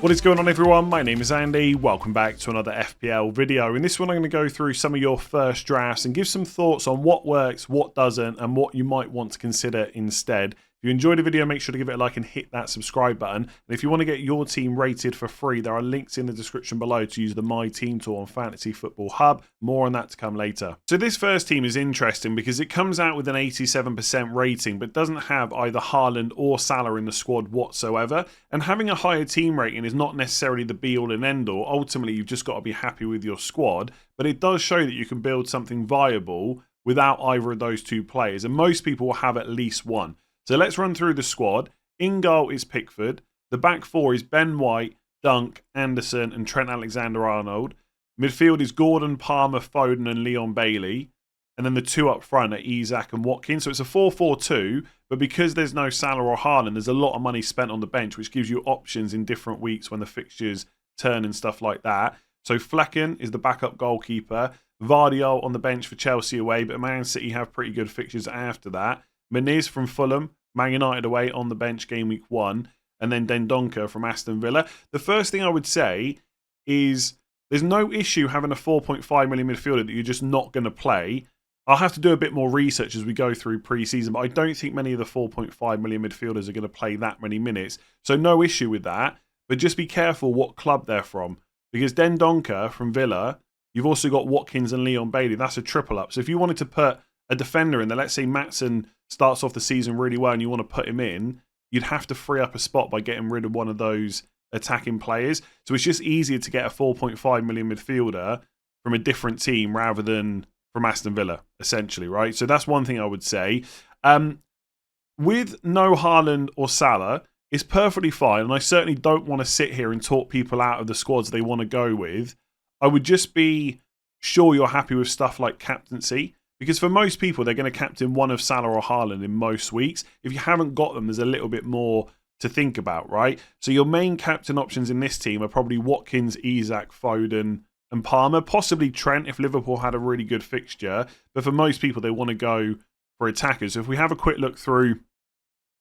What is going on, everyone? My name is Andy. Welcome back to another FPL video. In this one, I'm going to go through some of your first drafts and give some thoughts on what works, what doesn't, and what you might want to consider instead. If you enjoyed the video, make sure to give it a like and hit that subscribe button. And if you want to get your team rated for free, there are links in the description below to use the My Team tool on Fantasy Football Hub. More on that to come later. So this first team is interesting because it comes out with an 87% rating, but doesn't have either Haaland or Salah in the squad whatsoever. And having a higher team rating is not necessarily the be-all and end-all. Ultimately, you've just got to be happy with your squad. But it does show that you can build something viable without either of those two players. And most people will have at least one. So let's run through the squad. In goal is Pickford. The back four is Ben White, Dunk, Anderson, and Trent Alexander-Arnold. Midfield is Gordon, Palmer, Foden, and Leon Bailey. And then the two up front are Isak and Watkins. So it's a 4-4-2, but because there's no Salah or Haaland, there's a lot of money spent on the bench, which gives you options in different weeks when the fixtures turn and stuff like that. So Flecken is the backup goalkeeper. Vardy on the bench for Chelsea away, but Man City have pretty good fixtures after that. Meniz from Fulham, Man United away on the bench game week 1, and then Dendoncker from Aston Villa. The first thing I would say is there's no issue having a 4.5 million midfielder that you're just not going to play. I'll have to do a bit more research as we go through pre-season, but I don't think many of the 4.5 million midfielders are going to play that many minutes. So no issue with that, but just be careful what club they're from. Because Dendoncker from Villa, you've also got Watkins and Leon Bailey. That's a triple up. So if you wanted to put a defender in there, let's say Maatsen starts off the season really well and you want to put him in, you'd have to free up a spot by getting rid of one of those attacking players. So it's just easier to get a 4.5 million midfielder from a different team rather than from Aston Villa, essentially, right? So that's one thing I would say. With no Haaland or Salah, it's perfectly fine, and I certainly don't want to sit here and talk people out of the squads they want to go with. I would just be sure you're happy with stuff like captaincy, because for most people, they're going to captain one of Salah or Haaland in most weeks. If you haven't got them, there's a little bit more to think about, right? So your main captain options in this team are probably Watkins, Isak, Foden, and Palmer, possibly Trent if Liverpool had a really good fixture. But for most people, they want to go for attackers. So if we have a quick look through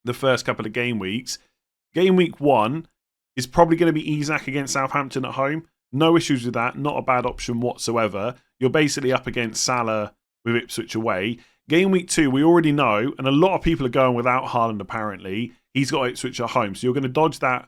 the first couple of game weeks, game week 1 is probably going to be Isak against Southampton at home. No issues with that. Not a bad option whatsoever. You're basically up against Salah with Ipswich away. Game week 2, we already know, and a lot of people are going without Haaland apparently. He's got Ipswich at home. So you're going to dodge that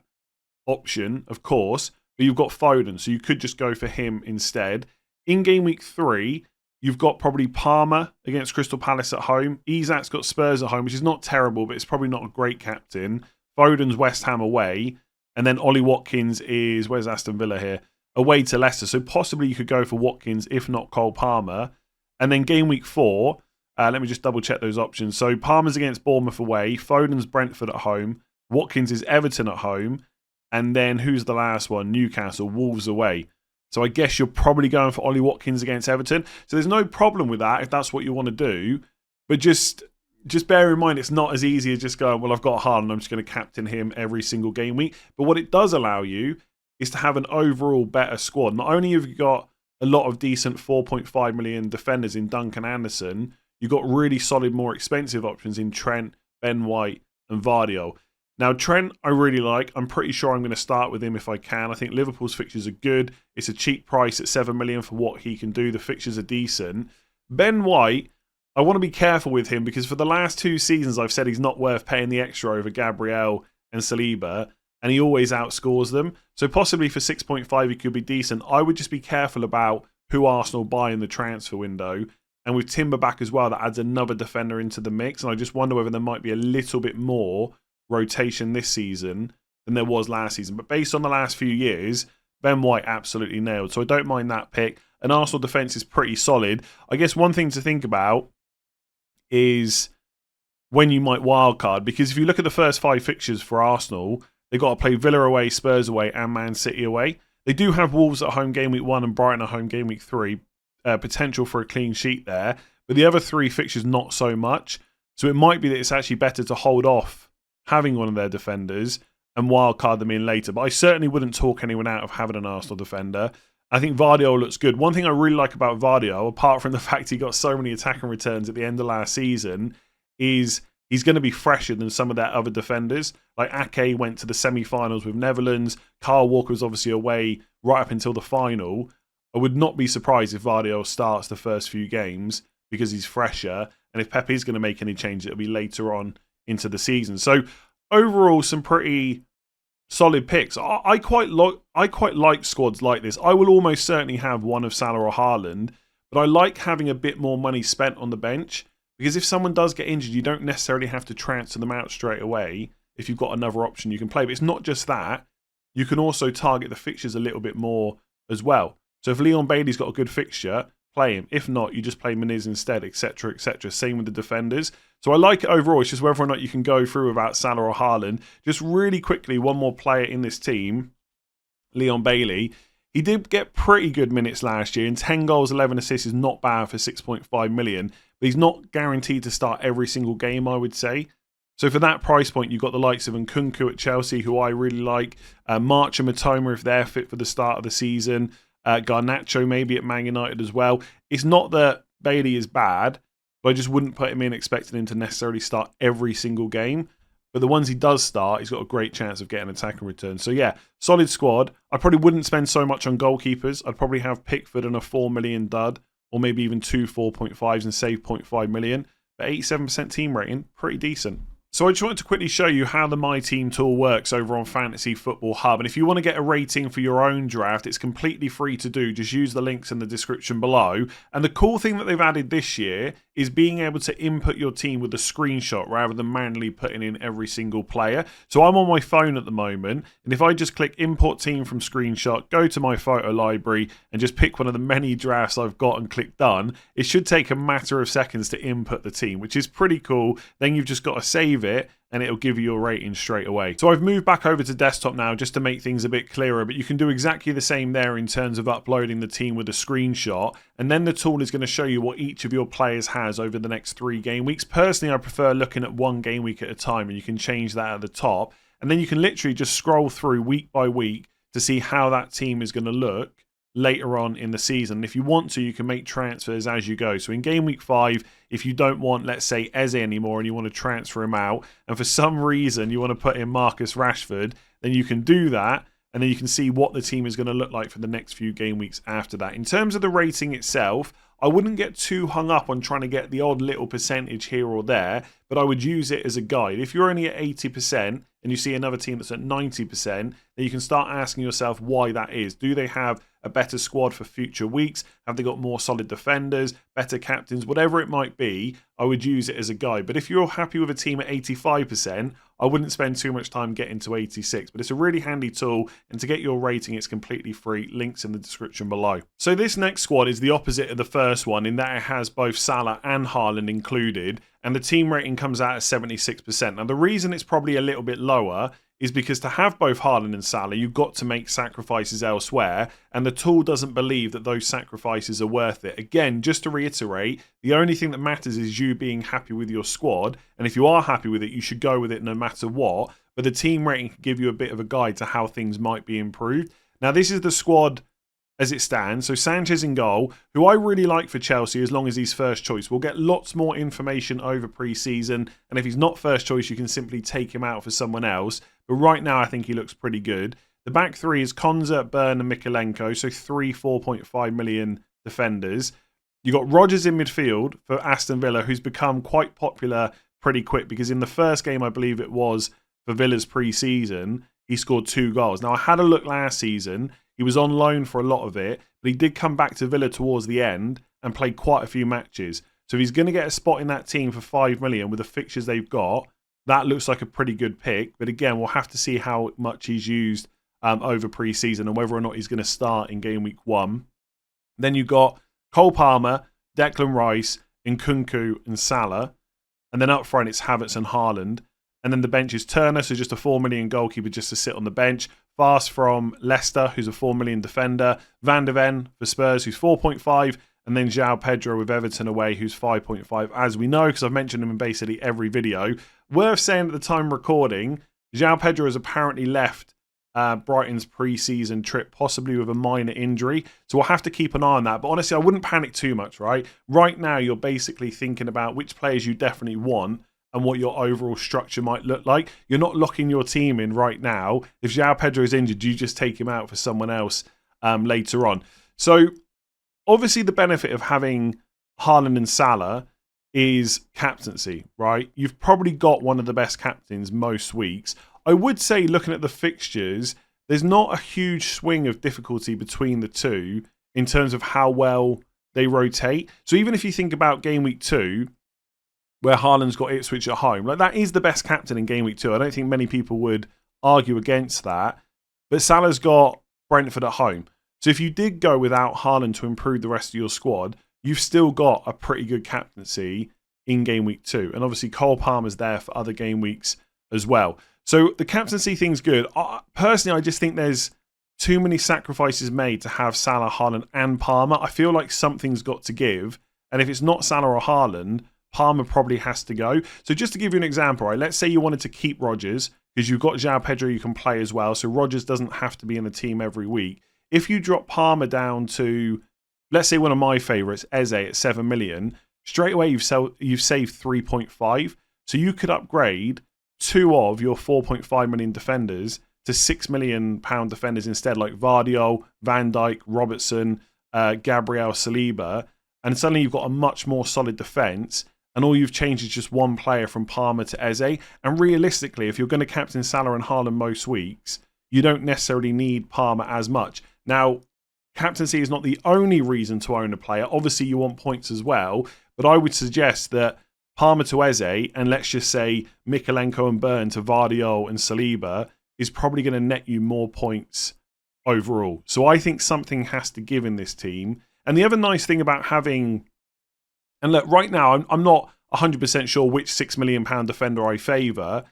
option, of course, but you've got Foden, so you could just go for him instead. In game week 3, you've got probably Palmer against Crystal Palace at home. Isak's got Spurs at home, which is not terrible, but it's probably not a great captain. Foden's West Ham away. And then Ollie Watkins is, where's Aston Villa here? Away to Leicester. So possibly you could go for Watkins, if not Cole Palmer. And then game week 4, let me just double check those options. So Palmer's against Bournemouth away. Foden's Brentford at home. Watkins is Everton at home. And then who's the last one? Newcastle, Wolves away. So I guess you're probably going for Ollie Watkins against Everton. So there's no problem with that if that's what you want to do. But just bear in mind it's not as easy as just going, well, I've got Haaland, I'm just going to captain him every single game week. But what it does allow you is to have an overall better squad. Not only have you got a lot of decent 4.5 million defenders in Dunk and Anderson, you've got really solid, more expensive options in Trent, Ben White, and Vardy. Now, Trent, I really like. I'm pretty sure I'm going to start with him if I can. I think Liverpool's fixtures are good. It's a cheap price at 7 million for what he can do. The fixtures are decent. Ben White, I want to be careful with him because for the last 2 seasons, I've said he's not worth paying the extra over Gabriel and Saliba, and he always outscores them. So possibly for 6.5, he could be decent. I would just be careful about who Arsenal buy in the transfer window. And with Timber back as well, that adds another defender into the mix. And I just wonder whether there might be a little bit more rotation this season than there was last season. But based on the last few years, Ben White absolutely nailed. So I don't mind that pick. And Arsenal defence is pretty solid. I guess one thing to think about is when you might wildcard. Because if you look at the first 5 fixtures for Arsenal, they've got to play Villa away, Spurs away, and Man City away. They do have Wolves at home game week 1 and Brighton at home game week 3. Potential for a clean sheet there. But the other 3 fixtures, not so much. So it might be that it's actually better to hold off having one of their defenders and wildcard them in later. But I certainly wouldn't talk anyone out of having an Arsenal defender. I think Vardy looks good. One thing I really like about Vardy, apart from the fact he got so many attacking returns at the end of last season, is he's going to be fresher than some of their other defenders. Like Ake went to the semi-finals with Netherlands. Kyle Walker was obviously away right up until the final. I would not be surprised if Vardiol starts the first few games because he's fresher. And if Pepe is going to make any changes, it'll be later on into the season. So overall, some pretty solid picks. I quite like squads like this. I will almost certainly have one of Salah or Haaland, but I like having a bit more money spent on the bench because if someone does get injured, you don't necessarily have to transfer them out straight away if you've got another option you can play. But it's not just that. You can also target the fixtures a little bit more as well. So if Leon Bailey's got a good fixture, play him. If not, you just play Muniz instead, etc., etc. Same with the defenders. So I like it overall. It's just whether or not you can go through without Salah or Haaland. Just really quickly, one more player in this team, Leon Bailey. He did get pretty good minutes last year, and 10 goals, 11 assists is not bad for 6.5 million. But he's not guaranteed to start every single game, I would say. So for that price point, you've got the likes of Nkunku at Chelsea, who I really like. March and Matoma, if they're fit for the start of the season. Garnacho maybe at Man United as well. It's not that Bailey is bad, but I just wouldn't put him in expecting him to necessarily start every single game. But the ones he does start, he's got a great chance of getting attacking returns. So yeah, solid squad. I probably wouldn't spend so much on goalkeepers. I'd probably have Pickford and a 4 million dud, or maybe even two 4.5s and save 0.5 million. But 87% team rating, pretty decent. So I just wanted to quickly show you how the My Team tool works over on Fantasy Football Hub. And if you want to get a rating for your own draft, it's completely free to do. Just use the links in the description below. And the cool thing that they've added this year is being able to input your team with a screenshot rather than manually putting in every single player. So I'm on my phone at the moment. And if I just click import team from screenshot, go to my photo library and just pick one of the many drafts I've got and click done, it should take a matter of seconds to input the team, which is pretty cool. Then you've just got to save it and it'll give you your rating straight away. So I've moved back over to desktop now just to make things a bit clearer, but you can do exactly the same there in terms of uploading the team with a screenshot, and then the tool is going to show you what each of your players has over the next 3 game weeks. Personally, I prefer looking at 1 game week at a time, and you can change that at the top, and then you can literally just scroll through week by week to see how that team is going to look later on in the season. And if you want to, you can make transfers as you go. So in game week 5, if you don't want, let's say, Eze anymore and you want to transfer him out, and for some reason you want to put in Marcus Rashford, then you can do that, and then you can see what the team is going to look like for the next few game weeks after that. In terms of the rating itself, I wouldn't get too hung up on trying to get the odd little percentage here or there, but I would use it as a guide. If you're only at 80% and you see another team that's at 90%, then you can start asking yourself why that is. Do they have a better squad for future weeks? Have they got more solid defenders, better captains? Whatever it might be, I would use it as a guide. But if you're happy with a team at 85%, I wouldn't spend too much time getting to 86. But it's a really handy tool, and to get your rating, it's completely free. Links in the description below. So this next squad is the opposite of the first one in that it has both Salah and Haaland included, and the team rating comes out at 76%. Now the reason it's probably a little bit lower is because to have both Haaland and Salah, you've got to make sacrifices elsewhere, and the tool doesn't believe that those sacrifices are worth it. Again, just to reiterate, the only thing that matters is you being happy with your squad, and if you are happy with it, you should go with it no matter what, but the team rating can give you a bit of a guide to how things might be improved. Now, this is the squad as it stands. So Sanchez in goal, who I really like for Chelsea as long as he's first choice. We'll get lots more information over pre-season, and if he's not first choice, you can simply take him out for someone else. But right now, I think he looks pretty good. The back 3 is Konza, Byrne and Mikalenko, so 3 4.5 million defenders. You've got Rodgers in midfield for Aston Villa, who's become quite popular pretty quick, because in the first game, I believe it was, for Villa's pre-season, he scored 2 goals. Now, I had a look last season. He was on loan for a lot of it, but he did come back to Villa towards the end and played quite a few matches. So if he's going to get a spot in that team for 5 million with the fixtures they've got, that looks like a pretty good pick. But again, we'll have to see how much he's used over pre-season and whether or not he's going to start in game week 1. Then you've got Cole Palmer, Declan Rice, Nkunku and Salah. And then up front, it's Havertz and Haaland. And then the bench is Turner, so just a 4 million goalkeeper just to sit on the bench. Fast from Leicester, who's a 4 million defender. Van de Ven for Spurs, who's 4.5. And then João Pedro with Everton away, who's 5.5. As we know, because I've mentioned him in basically every video. Worth saying at the time of recording, João Pedro has apparently left Brighton's pre-season trip, possibly with a minor injury. So we'll have to keep an eye on that. But honestly, I wouldn't panic too much, right? Right now, you're basically thinking about which players you definitely want and what your overall structure might look like. You're not locking your team in right now. If João Pedro is injured, you just take him out for someone else later on. So obviously the benefit of having Haaland and Salah is captaincy, right? You've probably got one of the best captains most weeks. I would say, looking at the fixtures, there's not a huge swing of difficulty between the two in terms of how well they rotate. So even if you think about game week 2, where Haaland's got Ipswich at home, like that is the best captain in game week 2. I don't think many people would argue against that. But Salah's got Brentford at home. So if you did go without Haaland to improve the rest of your squad, you've still got a pretty good captaincy in game week 2. And obviously Cole Palmer's there for other game weeks as well. So the captaincy thing's good. Personally, I just think there's too many sacrifices made to have Salah, Haaland and Palmer. I feel like something's got to give. And if it's not Salah or Haaland, Palmer probably has to go. So just to give you an example, right? Let's say you wanted to keep Rodgers because you've got João Pedro you can play as well. So Rodgers doesn't have to be in the team every week. If you drop Palmer down to, let's say one of my favourites, Eze at 7 million, straight away you've saved 3.5. So you could upgrade 2 of your 4.5 million defenders to £6 million defenders instead, like Vardiol, Van Dijk, Robertson, Gabriel, Saliba, and suddenly you've got a much more solid defence, and all you've changed is just one player from Palmer to Eze. And realistically, if you're going to captain Salah and Haaland most weeks, you don't necessarily need Palmer as much. Now, captaincy is not the only reason to own a player. Obviously, you want points as well, but I would suggest that Palmer to Eze, and let's just say Mykolenko and Burn to Vardiol and Saliba, is probably going to net you more points overall. So I think something has to give in this team. And the other nice thing about having, and look, right now I'm not 100% sure which £6 million defender I favour,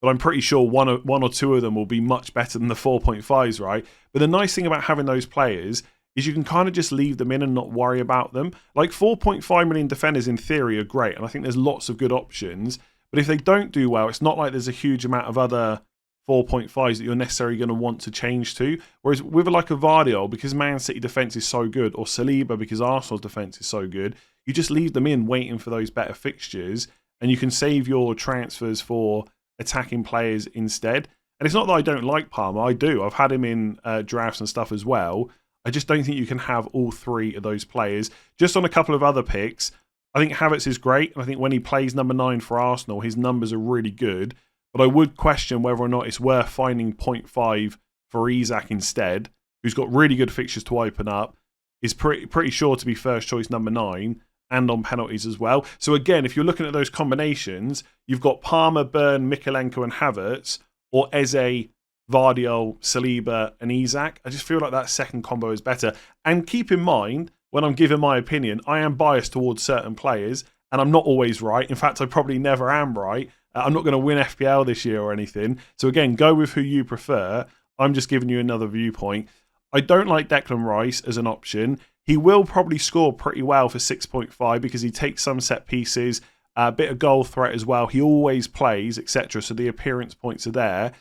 but I'm pretty sure one or two of them will be much better than the 4.5s, right? But the nice thing about having those players is you can kind of just leave them in and not worry about them. Like 4.5 million defenders in theory are great, and I think there's lots of good options. But if they don't do well, it's not like there's a huge amount of other 4.5s that you're necessarily going to want to change to. Whereas with like a Vardiol, because Man City defence is so good, or Saliba because Arsenal's defence is so good, you just leave them in waiting for those better fixtures, and you can save your transfers for attacking players instead. And it's not that I don't like Palmer, I do. I've had him in drafts and stuff as well. I just don't think you can have all 3 of those players. Just on a couple of other picks, I think Havertz is great, and I think when he plays number 9 for Arsenal, his numbers are really good. But I would question whether or not it's worth finding 0.5 for Isak instead, who's got really good fixtures to open up, is pretty sure to be first choice number 9, and on penalties as well. So again, if you're looking at those combinations, you've got Palmer, Burn, Mykolenko and Havertz, or Eze, Vardiol, Saliba and Isak. I just feel like that second combo is better. And keep in mind, when I'm giving my opinion, I am biased towards certain players, and I'm not always right. In fact, I probably never am right. I'm not going to win FPL this year or anything. So again, go with who you prefer. I'm just giving you another viewpoint. I don't like Declan Rice as an option. He will probably score pretty well for 6.5 because he takes some set pieces, a bit of goal threat as well. He always plays, etc. So the appearance points are there.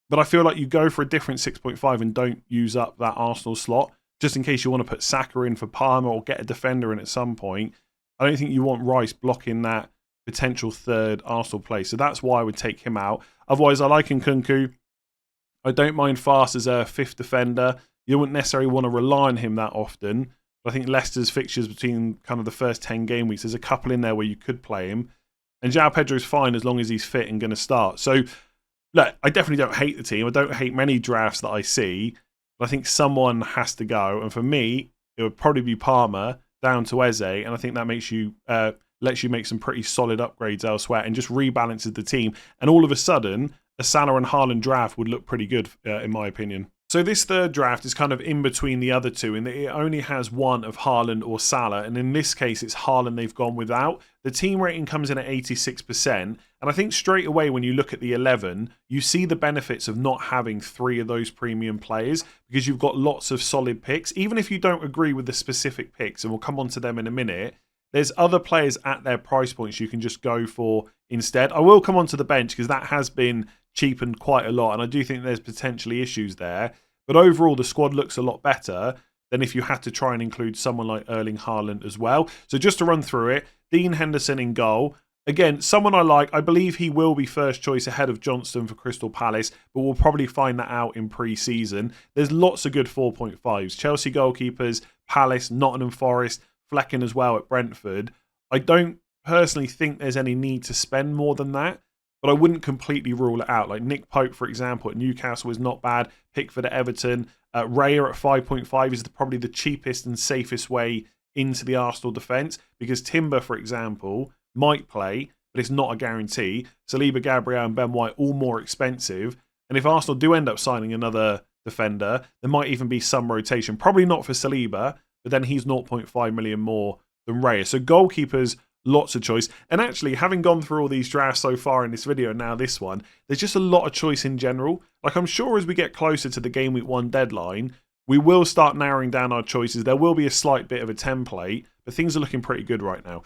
But I feel like you go for a different 6.5 and don't use up that Arsenal slot, just in case you want to put Saka in for Palmer or get a defender in at some point. I don't think you want Rice blocking that potential third Arsenal place. So that's why I would take him out. Otherwise, I like Nkunku. I don't mind Fast as a 5th defender. You wouldn't necessarily want to rely on him that often. But I think Leicester's fixtures between kind of the first 10 game weeks, there's a couple in there where you could play him. And João Pedro's fine as long as he's fit and going to start. So, look, I definitely don't hate the team. I don't hate many drafts that I see. But I think someone has to go. And for me, it would probably be Palmer down to Eze. And I think that makes you... lets you make some pretty solid upgrades elsewhere and just rebalances the team. And all of a sudden, a Salah and Haaland draft would look pretty good, in my opinion. So this third draft is kind of in between the other two in that it only has one of Haaland or Salah. And in this case, it's Haaland they've gone without. The team rating comes in at 86%. And I think straight away when you look at the 11, you see the benefits of not having 3 of those premium players because you've got lots of solid picks. Even if you don't agree with the specific picks, and we'll come on to them in a minute, there's other players at their price points you can just go for instead. I will come on to the bench because that has been cheapened quite a lot, and I do think there's potentially issues there. But overall, the squad looks a lot better than if you had to try and include someone like Erling Haaland as well. So just to run through it, Dean Henderson in goal. Again, someone I like. I believe he will be first choice ahead of Johnston for Crystal Palace, but we'll probably find that out in pre-season. There's lots of good 4.5s. Chelsea goalkeepers, Palace, Nottingham Forest, Flecken as well at Brentford. I don't personally think there's any need to spend more than that, but I wouldn't completely rule it out. Like Nick Pope, for example, at Newcastle is not bad. Pickford at Everton. Raya at 5.5 is probably the cheapest and safest way into the Arsenal defence, because Timber, for example, might play, but it's not a guarantee. Saliba, Gabriel and Ben White all more expensive. And if Arsenal do end up signing another defender, there might even be some rotation. Probably not for Saliba, but then he's 0.5 million more than Raya. So goalkeepers, lots of choice. And actually, having gone through all these drafts so far in this video and now this one, there's just a lot of choice in general. Like, I'm sure as we get closer to the Game Week 1 deadline, we will start narrowing down our choices. There will be a slight bit of a template, but things are looking pretty good right now.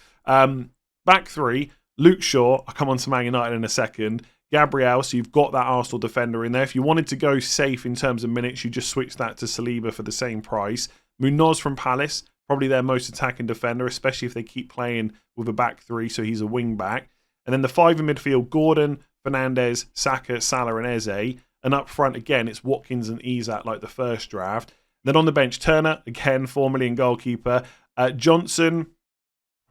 Back three, Luke Shaw. I'll come on to Man United in a second. Gabriel, so you've got that Arsenal defender in there. If you wanted to go safe in terms of minutes, you just switch that to Saliba for the same price. Munoz from Palace, probably their most attacking defender, especially if they keep playing with a back three, so he's a wing back. And then the five in midfield, Gordon, Fernandes, Saka, Salah and Eze. And up front, again, it's Watkins and Isak like the first draft. Then on the bench, Turner, again, 4 million goalkeeper. Johnson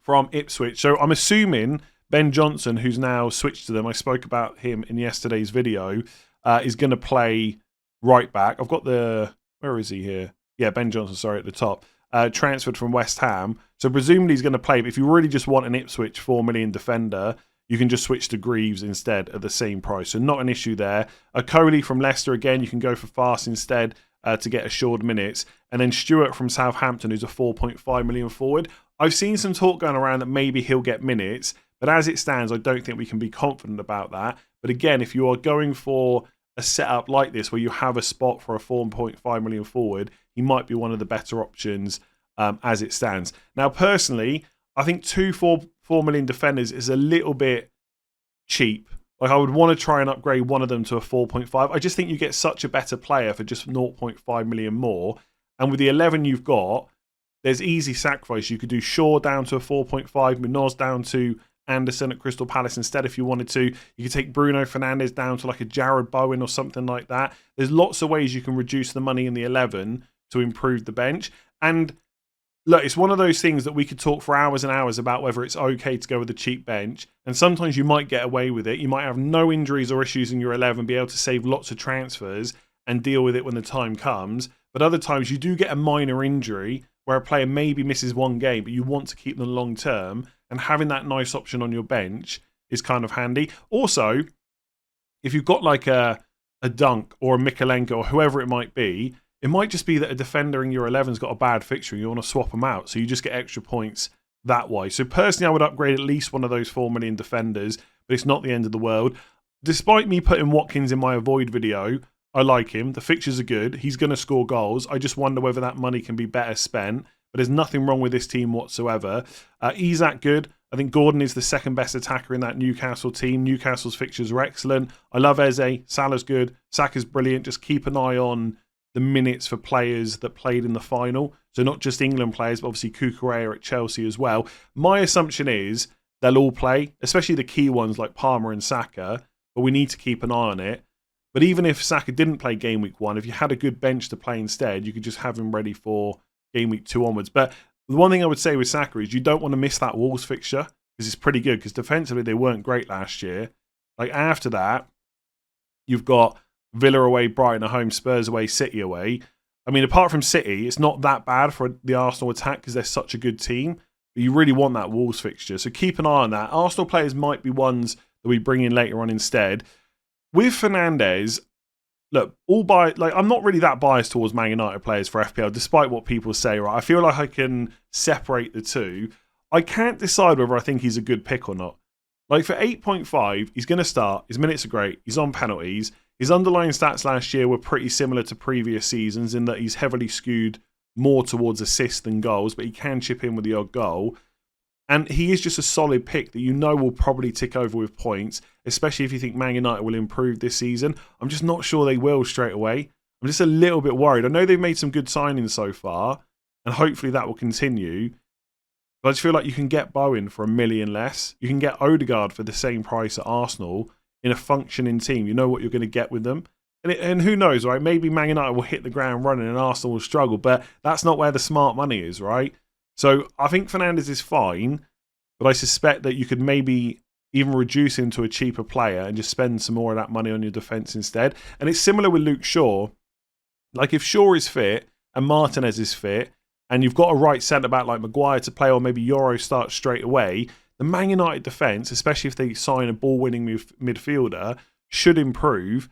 from Ipswich. So I'm assuming Ben Johnson, who's now switched to them, I spoke about him in yesterday's video, is going to play right back. I've got the... Where is he here? Yeah, Ben Johnson, sorry, at the top. Transferred from West Ham. So presumably he's going to play. But if you really just want an Ipswich 4 million defender, you can just switch to Greaves instead at the same price. So not an issue there. Coley from Leicester, again, you can go for Fast instead to get assured minutes. And then Stewart from Southampton, who's a 4.5 million forward. I've seen some talk going around that maybe he'll get minutes. But as it stands, I don't think we can be confident about that. But again, if you are going for a setup like this where you have a spot for a 4.5 million forward, he might be one of the better options as it stands. Now, personally, I think 4 million defenders is a little bit cheap. Like, I would want to try and upgrade one of them to a 4.5. I just think you get such a better player for just 0.5 million more. And with the 11 you've got, there's easy sacrifice. You could do Shaw down to a 4.5, Munoz down to Anderson at Crystal Palace instead if you wanted to. You could take Bruno Fernandes down to like a Jared Bowen or something like that. There's lots of ways you can reduce the money in the 11 to improve the bench. And look, it's one of those things that we could talk for hours and hours about whether it's okay to go with a cheap bench. And sometimes you might get away with it. You might have no injuries or issues in your 11, be able to save lots of transfers and deal with it when the time comes. But other times you do get a minor injury where a player maybe misses one game, but you want to keep them long term. And having that nice option on your bench is kind of handy. Also, if you've got like a Dunk or a Mikalenko or whoever it might be, it might just be that a defender in your 11's got a bad fixture and you want to swap them out. So you just get extra points that way. So personally, I would upgrade at least one of those 4 million defenders, but it's not the end of the world. Despite me putting Watkins in my avoid video, I like him. The fixtures are good. He's going to score goals. I just wonder whether that money can be better spent. But there's nothing wrong with this team whatsoever. Isak, good. I think Gordon is the second best attacker in that Newcastle team. Newcastle's fixtures are excellent. I love Eze. Salah's good. Saka's brilliant. Just keep an eye on the minutes for players that played in the final. So not just England players, but obviously Cucurella at Chelsea as well. My assumption is they'll all play, especially the key ones like Palmer and Saka. But we need to keep an eye on it. But even if Saka didn't play game week 1, if you had a good bench to play instead, you could just have him ready for game week 2 onwards. But the one thing I would say with Saka is you don't want to miss that Wolves fixture because it's pretty good, because defensively they weren't great last year. Like after that, you've got Villa away, Brighton at home, Spurs away, City away. I mean, apart from City, it's not that bad for the Arsenal attack because they're such a good team. But you really want that Wolves fixture. So keep an eye on that. Arsenal players might be ones that we bring in later on instead. With Fernandes, look, I'm not really that biased towards Man United players for FPL, despite what people say, right? I feel like I can separate the two. I can't decide whether I think he's a good pick or not. Like for 8.5, he's going to start. His minutes are great. He's on penalties. His underlying stats last year were pretty similar to previous seasons in that he's heavily skewed more towards assists than goals, but he can chip in with the odd goal. And he is just a solid pick that you know will probably tick over with points, especially if you think Man United will improve this season. I'm just not sure they will straight away. I'm just a little bit worried. I know they've made some good signings so far, and hopefully that will continue. But I just feel like you can get Bowen for $1 million less. You can get Odegaard for the same price at Arsenal in a functioning team. You know what you're going to get with them. And who knows, right? Maybe Man United will hit the ground running and Arsenal will struggle, but that's not where the smart money is, right? So I think Fernandes is fine, but I suspect that you could maybe even reduce him to a cheaper player and just spend some more of that money on your defence instead. And it's similar with Luke Shaw. Like if Shaw is fit and Martinez is fit, and you've got a right centre-back like Maguire to play, or maybe Euro starts straight away, the Man United defence, especially if they sign a ball-winning midfielder, should improve.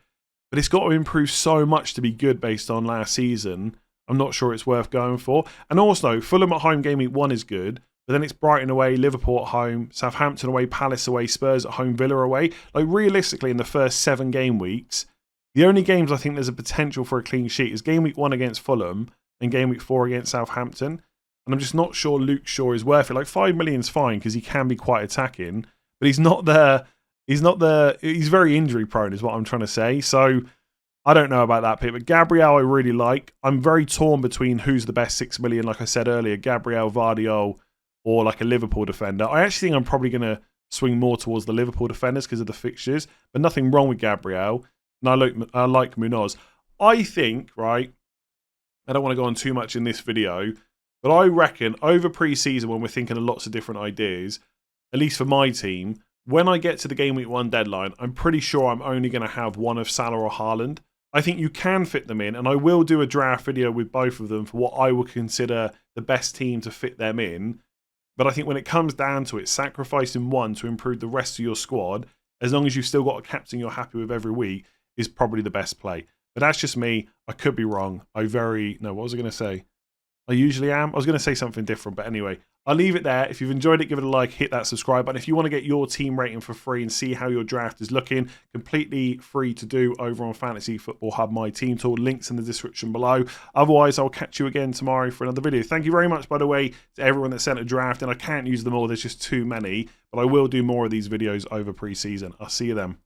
But it's got to improve so much to be good based on last season. I'm not sure it's worth going for. And also, Fulham at home game week 1 is good, but then it's Brighton away, Liverpool at home, Southampton away, Palace away, Spurs at home, Villa away. Like realistically, in the first 7 game weeks, the only games I think there's a potential for a clean sheet is game week 1 against Fulham and game week 4 against Southampton. And I'm just not sure Luke Shaw is worth it. Like 5 million is fine because he can be quite attacking, but he's not there. He's very injury prone is what I'm trying to say. So I don't know about that pick, but Gabriel I really like. I'm very torn between who's the best 6 million, like I said earlier, Gabriel, Vardiol, or like a Liverpool defender. I actually think I'm probably going to swing more towards the Liverpool defenders because of the fixtures, but nothing wrong with Gabriel. And I like Munoz. I think, right, I don't want to go on too much in this video, but I reckon over pre-season when we're thinking of lots of different ideas, at least for my team, when I get to the game week 1 deadline, I'm pretty sure I'm only going to have one of Salah or Haaland. I think you can fit them in, and I will do a draft video with both of them for what I would consider the best team to fit them in. But I think when it comes down to it, sacrificing one to improve the rest of your squad, as long as you've still got a captain you're happy with every week, is probably the best play. But that's just me. I could be wrong. What was I going to say? I usually am. I was going to say something different, but anyway, I'll leave it there. If you've enjoyed it, give it a like, hit that subscribe button. If you want to get your team rating for free and see how your draft is looking, completely free to do over on Fantasy Football Hub, my team tool. Links in the description below. Otherwise, I'll catch you again tomorrow for another video. Thank you very much, by the way, to everyone that sent a draft, and I can't use them all. There's just too many, but I will do more of these videos over pre-season. I'll see you then.